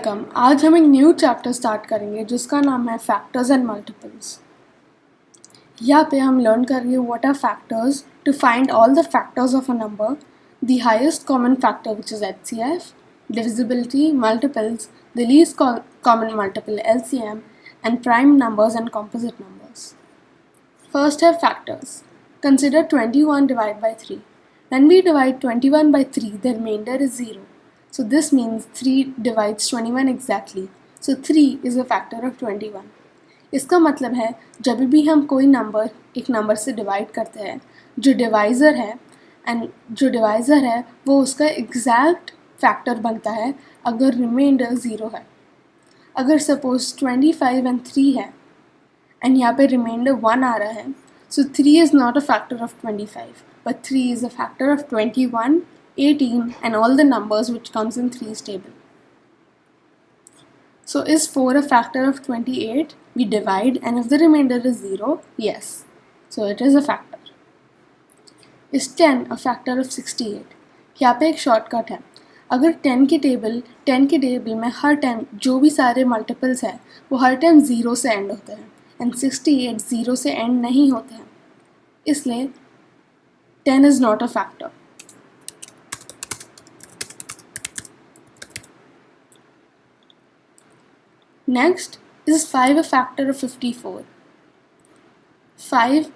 Welcome. आज हम एक न्यू चैप्टर स्टार्ट करेंगे जिसका नाम है फैक्टर्स एंड मल्टीपल्स। यहाँ पे हम लर्न करेंगे what are factors to find all the factors of a number, the highest common factor which is HCF, divisibility, multiples, the least common multiple LCM, and prime numbers and composite numbers. First have factors. Consider 21 divided by 3. When we divide 21 by 3, the remainder is 0. So this means 3 divides 21 exactly. So 3 is a factor of 21. इसका मतलब है जब भी हम कोई number एक number से divide करते हैं, जो डिवाइज़र है वो उसका एग्जैक्ट फैक्टर बनता है अगर रिमाइंडर 0 है। अगर सपोज 25 एंड 3 है एंड यहाँ पे रिमाइंडर 1 आ रहा है, so 3 is not a factor of 25, but 3 is a factor of 21, 18 and all the numbers which comes in 3's table. So is 4 a factor of 28? We divide, and if the remainder is 0, yes. So it is a factor. Is 10 a factor of 68? यहाँ पे एक shortcut है। अगर 10 के table में हर time जो भी सारे मल्टीपल्स हैं वो हर टाइम 0 से एंड होते हैं एंड 68 0 से एंड नहीं होते हैं, इसलिए 10 is not a factor. Next, is 5 a factor of 54? 5,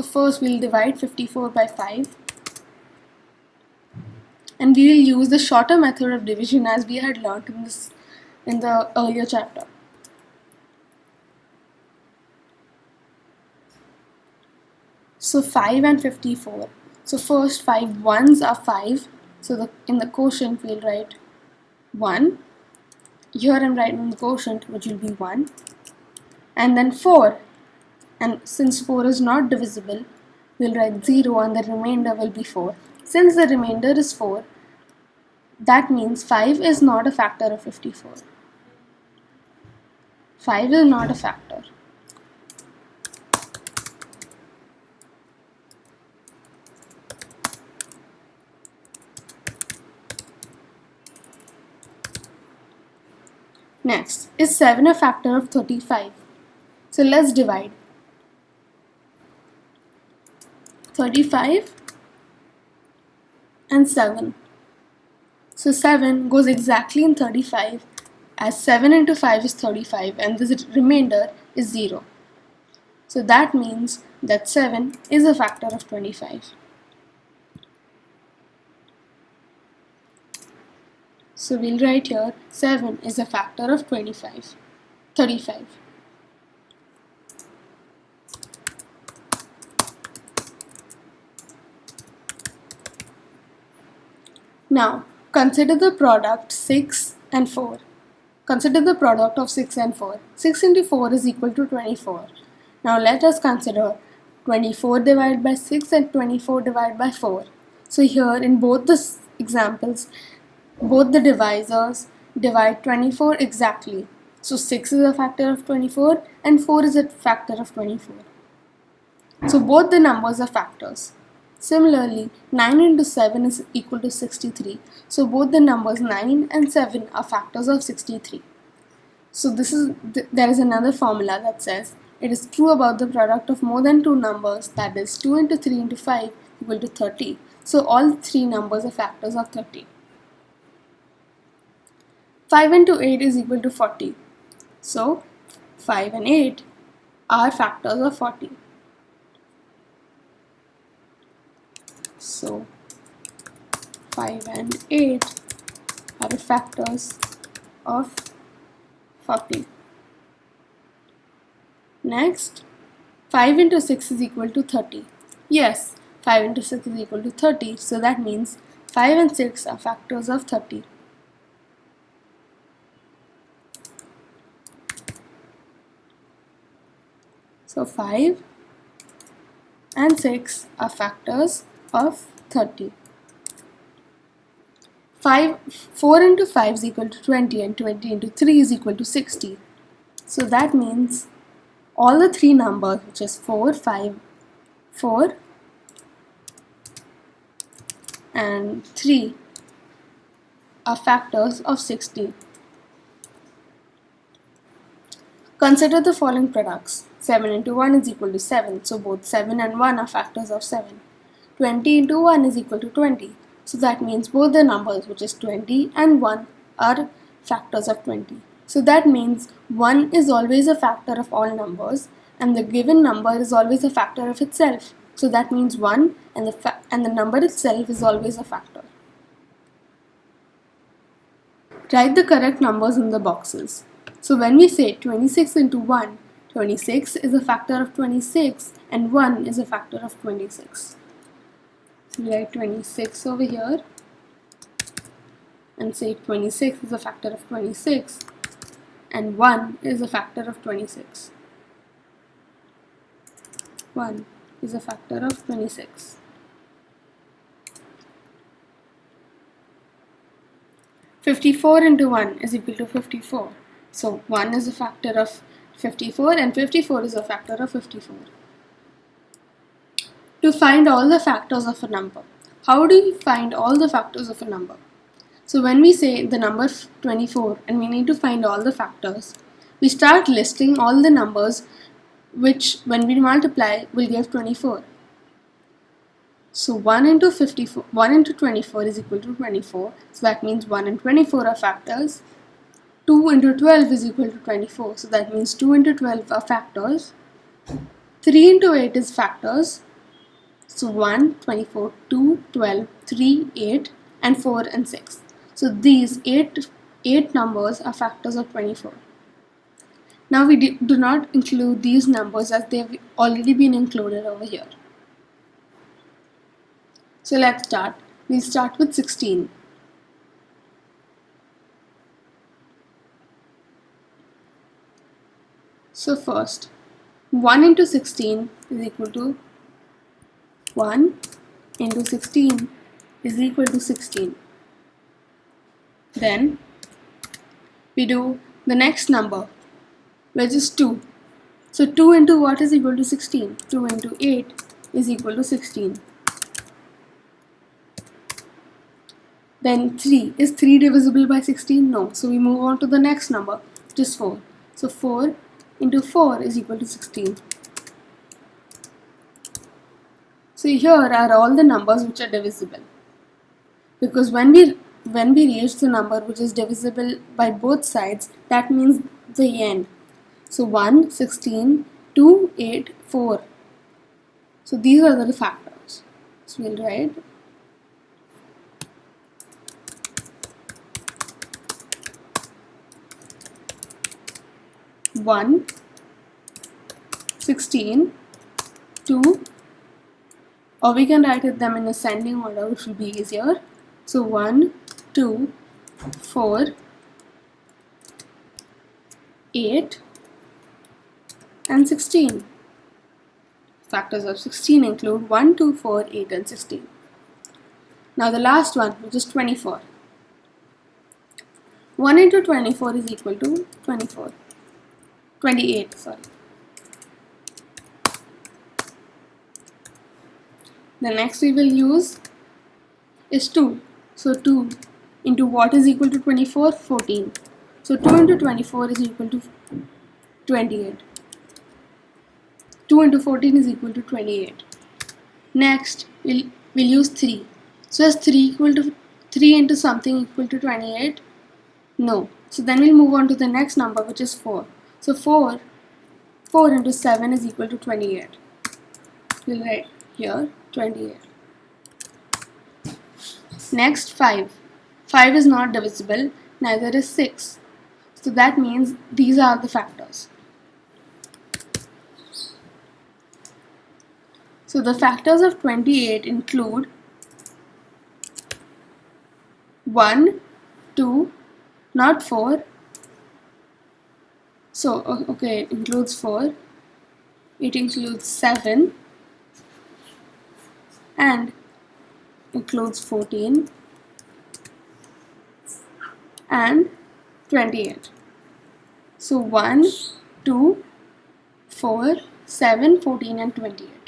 first we'll divide 54 by 5 and we will use the shorter method of division as we had learnt in the earlier chapter. So 5 and 54. So first 5 ones are 5. So in the quotient we'll write 1. Here I'm writing the quotient which will be 1. And then 4. And since 4 is not divisible, we'll write 0 and the remainder will be 4. Since the remainder is 4, that means 5 is not a factor of 54. 5 is not a factor. Next, is 7 a factor of 35? So let's divide. 35 and 7. So 7 goes exactly in 35 as 7 into 5 is 35 and the remainder is 0. So that means that 7 is a factor of 25. So we'll write here 7 is a factor of 35. Now, consider the product 6 and 4. Consider the product of 6 and 4. 6 into 4 is equal to 24. Now let us consider 24 divided by 6 and 24 divided by 4. So here in both the examples, both the divisors divide 24 exactly. So 6 is a factor of 24 and 4 is a factor of 24. So both the numbers are factors. Similarly, 9 into 7 is equal to 63. So both the numbers 9 and 7 are factors of 63. So there is another formula that says it is true about the product of more than two numbers, that is 2 into 3 into 5 equal to 30. So all three numbers are factors of 30. 5 into 8 is equal to 40. So 5 and 8 are factors of 40. So 5 and 8 are the factors of 40. Next, 5 into 6 is equal to 30. Yes, 5 into 6 is equal to 30. So that means 5 and 6 are factors of 30. So 5 and 6 are factors of 30. 4 into 5 is equal to 20 and 20 into 3 is equal to 60. So that means all the three numbers, which is 4, and 3 are factors of 60. Consider the following products. 7 into 1 is equal to 7, so both 7 and 1 are factors of 7. 20 into 1 is equal to 20, so that means both the numbers, which is 20 and 1, are factors of 20. So that means 1 is always a factor of all numbers and the given number is always a factor of itself. So that means 1 and the number itself is always a factor. Write the correct numbers in the boxes. So when we say 26 into 1, 26 is a factor of 26 and 1 is a factor of 26. So we write 26 over here and say 26 is a factor of 26 and 1 is a factor of 26. 1 is a factor of 26. "54 into 1 is equal to 54. So 1 is a factor of 54 and 54 is a factor of 54. To find all the factors of a number. How do we find all the factors of a number? So when we say the number 24 and we need to find all the factors, we start listing all the numbers which when we multiply will give 24. So 1 into 24 is equal to 24. So that means 1 and 24 are factors. 2 into 12 is equal to 24. So that means 2 into 12 are factors. 3 into 8 is factors. So 1, 24, 2, 12, 3, 8 and 4 and 6. So these 8 numbers are factors of 24. Now we do not include these numbers as they have already been included over here. So let's start. We'll start with 16. So first, 1 into 16 is equal to 1 into 16 is equal to 16. Then we do the next number, which is 2. So 2 into what is equal to 16? 2 into 8 is equal to 16. Then 3. Is 3 divisible by 16? No. So we move on to the next number, which is 4. So 4 into 4 is equal to 16. So here are all the numbers which are divisible. Because when we reach the number which is divisible by both sides, that means the end. So 1, 16, 2, 8, 4. So these are the factors. So we'll write 1, 16, 2, or we can write them in ascending order, which will be easier. So 1, 2, 4, 8 and 16. Factors of 16 include 1, 2, 4, 8 and 16. Now the last one, which is 24. 1 into 24 is equal to 28. The next we will use is 2. So 2 into what is equal to 24? 14. So 2 into 24 is equal to 28. 2 into 14 is equal to 28. Next we'll use 3. So is 3 into something equal to 28? No. So then we'll move on to the next number, which is 4. So 4 into 7 is equal to 28. We'll write here 28. Next 5. 5 is not divisible, neither is 6. So that means these are the factors. So the factors of 28 include 1, 2, not 4. So okay, it includes 4. It includes 7 and includes 14 and 28. So 1, 2, 4, 7, 14 and 28.